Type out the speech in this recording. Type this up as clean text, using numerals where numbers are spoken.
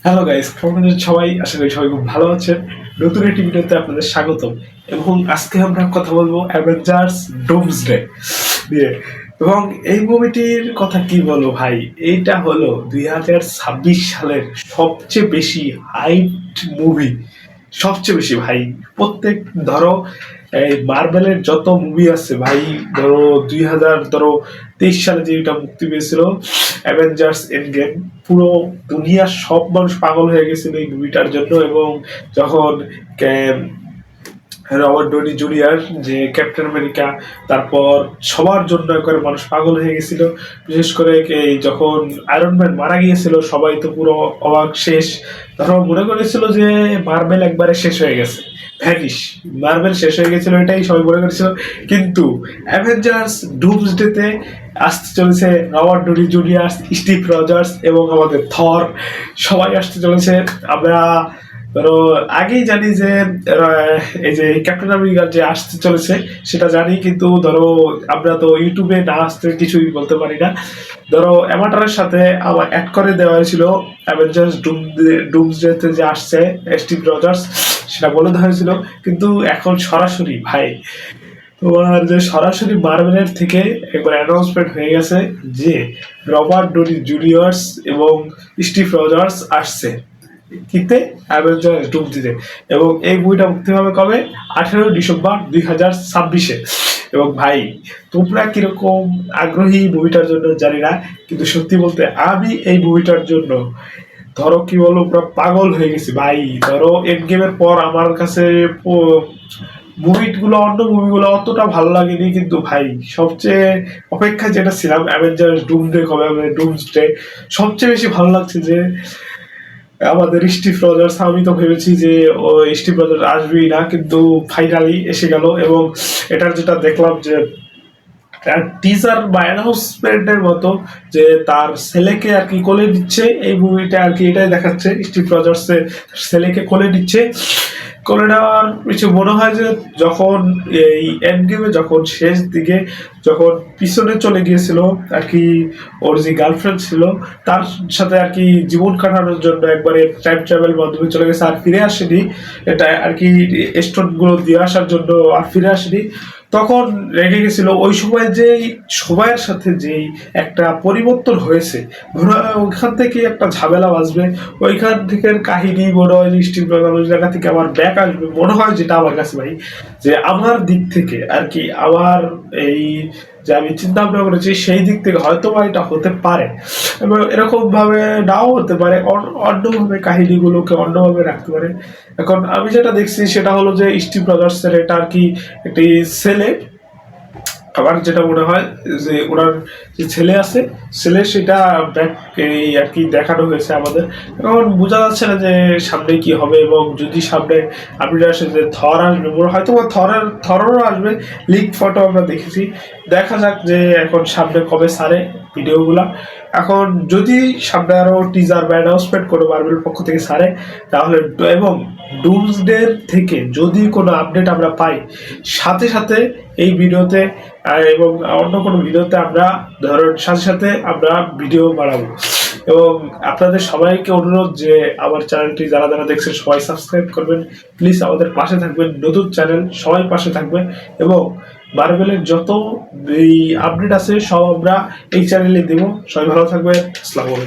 Hello guys, কেমন আছেন সবাই? আশা করি সবাই খুব ভালো আছেন। নতুন একটি ভিডিওতে আপনাদের স্বাগতম। এবং আজকে আমরা কথা বলবো অ্যাভেঞ্জার্স ডুমসডে নিয়ে। এবং এই মুভিটির কথা কি বলবো ভাই, এইটা হলো 2026 সালের সবচেয়ে বেশি হাইপড মুভি। সবচেয়ে বেশি ভাই, প্রত্যেক ধরো এই মার্বেলের যত মুভি আছে ভাই, ধরো 2023 সালে যেটা মুক্তি পেয়েছিল অ্যাভেঞ্জার্স এন্ড গেম, পুরো দুনিয়ার সব মানুষ পাগল হয়ে গেছিল এই মুভিটার জন্য। এবং যখন রবার্ট ডনি জুনিয়র যে ক্যাপ্টেন আমেরিকা, তারপর সবার জন্য একবারে মানুষ পাগল হয়ে গেছিল। বিশেষ করে যখন আয়রন ম্যান মারা গিয়েছিল, সবাই তো পুরো অবাক শেষ। ধরো মনে করেছিল যে মার্বেল একবারে শেষ হয়ে গেছে, ভ্যানিশ, মার্বেল শেষ হয়ে গেছিল, এটাই সবাই মনে করেছিল। কিন্তু অ্যাভেঞ্জার্স ডুমসডেতে আসতে চলেছে Robert Downey Junior, Steve Rogers এবং আমাদের থর, সবাই আসতে চলেছে। আমরা ধরো আগেই জানি যে এই যে ক্যাপ্টেন আমেরিকার যে আসতে চলেছে সেটা জানি, কিন্তু ধরো আমরা তো ইউটিউবে না আসতে কিছুই বলতে পারি না। ধরো অ্যাভাটারের সাথে আমার অ্যাড করে দেওয়া হয়েছিল অ্যাভেঞ্জার্স ডুমসডেতে যে আসছে স্টিভ রজার্স, সেটা বলে দেওয়া হয়েছিল। কিন্তু এখন সরাসরি ভাই, তোমার যে সরাসরি মার্বেলের থেকে একবার অ্যানাউন্সমেন্ট হয়ে গেছে যে রবার্ট ডনি জুনিয়র্স এবং স্টিভ রজার্স আসছে কিতে, অ্যাভেঞ্জার্স ডুমসডে। এবং এই বইটা মুক্তি হবে কবে? 18 ডিসেম্বর 2026-এ। এবং ভাই, তোমরা কিরকম আগ্রহী মুভিটার জন্য জানি না, কিন্তু সত্যি বলতে আমি এই মুভিটার জন্য ধরো কি বলবো, পুরো পাগল হয়ে গেছি ভাই। ধরো এন্ড গেমের পর আমার কাছে মুভিগুলো, অন্য মুভিগুলো অতটা ভালো লাগেনি, কিন্তু ভাই সবচেয়ে অপেক্ষা যেটা ছিলাম অ্যাভেঞ্জার্স ডুমসডে কবে হবে, ডুমসডে সবচেয়ে বেশি ভালো লাগছে যে আমাদের স্টিভ রজার্স। আমি তো ভেবেছি যে ও স্টিভ রজার্স আসবেই না, কিন্তু ফাইনালি এসে গেল। এবং এটার যেটা দেখলাম যে টিজার বা অ্যানাউন্সমেন্টের মতো, যে তার ছেলেকে আর কি কোলে দিচ্ছে এই মুভিটা, আর কি এটাই দেখাচ্ছে স্টিভ রজার্সের ছেলেকে কোলে দিচ্ছে। কোলে নেওয়ার কিছু মনে হয় যে যখন এই এন্ড গেমে, যখন শেষ দিকে যখন পিছনে চলে গিয়েছিল আর কি, ওর যে গার্লফ্রেন্ড ছিল তার সাথে আর কি জীবন কাটানোর জন্য একবারে টাইম ট্রাভেল মাধ্যমে চলে গেছে, আর ফিরে আসেনি। এটা আর কি স্টোনগুলো দিয়ে আসার জন্য আর ফিরে আসেনি। তখন রেখে গেছিল ওই সময় যেই সময়ের সাথে যেই একটা পরিবর্তন হয়েছে, মনে হয় ওইখান থেকে একটা ঝামেলা আসবে। ওইখান থেকে কাহিনী মনে হয় যে স্টিভ রজার ওই জায়গা থেকে আবার ব্যাক আসবে মনে হয়, যেটা আমার কাছে ভাই, যে আমার দিক থেকে আর কি, আমার এই যে আমি চিন্তা ভাবনা করেছি সেই দিক থেকে হয়তো বা এটা হতে পারে, এবং এরকম ভাবে নাও হতে পারে, অন্যভাবে কাহিনীগুলোকে অন্যভাবে রাখতে পারে। এখন আমি যেটা দেখছি সেটা হলো যে স্টিভ রজার্সের এটা আর কি একটি ছেলে। আমার যেটা মনে হয় যে ওনার যে ছেলে আছে, ছেলে সেটা ব্যাক এই আর কি দেখানো হয়েছে আমাদের। এখন বোঝা যাচ্ছে না যে সামনে কি হবে, এবং যদি সামনে আপনি আসে যে থর আসবে, হয়তো বা থরেরও আসবে, লিক ফটো আমরা দেখেছি। দেখা যাক যে এখন সামনে কবে ছাড়ে ভিডিওগুলা। এখন যদি সামনে আরো টিজার বা অ্যানাউন্সমেন্ট করে মার্বেল পক্ষ থেকে ছাড়ে, তাহলে এবং ডুমসডের থেকে যদি কোনো আপডেট আমরা পাই, সাথে সাথে এই ভিডিওতে এবং অন্য কোনো ভিডিওতে আমরা ধরুন সাথে সাথে আমরা ভিডিও বানাবো। এবং আপনাদের সবাইকে অনুরোধ যে আমার চ্যানেলটি যারা যারা দেখছেন সবাই সাবস্ক্রাইব করবেন, প্লিজ আমাদের পাশে থাকবেন। নতুন চ্যানেল, সবাই পাশে থাকবে। এবং মার্বেলের যত এই আপডেট আছে সব আমরা এই চ্যানেলে দেবো। সবাই ভালো থাকবেন। আসসালামু আলাইকুম।